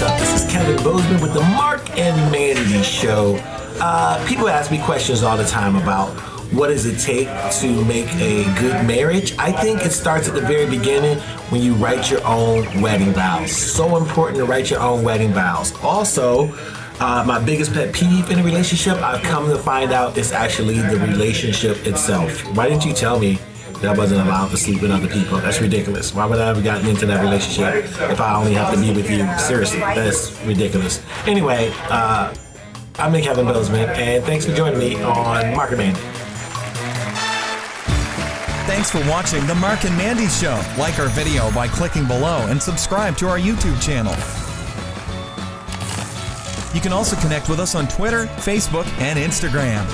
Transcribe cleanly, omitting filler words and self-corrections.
up? This is Kevin Bozeman with the Marc and Mandy Show. People ask me questions all the time about what does it take to make a good marriage. I think it starts at the very beginning when you write your own wedding vows. So important to write your own wedding vows. Also, my biggest pet peeve in a relationship, I've come to find out, is actually the relationship itself. Why didn't you tell me that I wasn't allowed to sleep with other people? That's ridiculous. Why would I have gotten into that relationship if I only have to be with you? Seriously, that's ridiculous. Anyway, I'm Kevin Bozeman, and thanks for joining me on Marc and Mandy. Thanks for watching the Marc and Mandy Show. Like our video by clicking below and subscribe to our YouTube channel. You can also connect with us on Twitter, Facebook, and Instagram.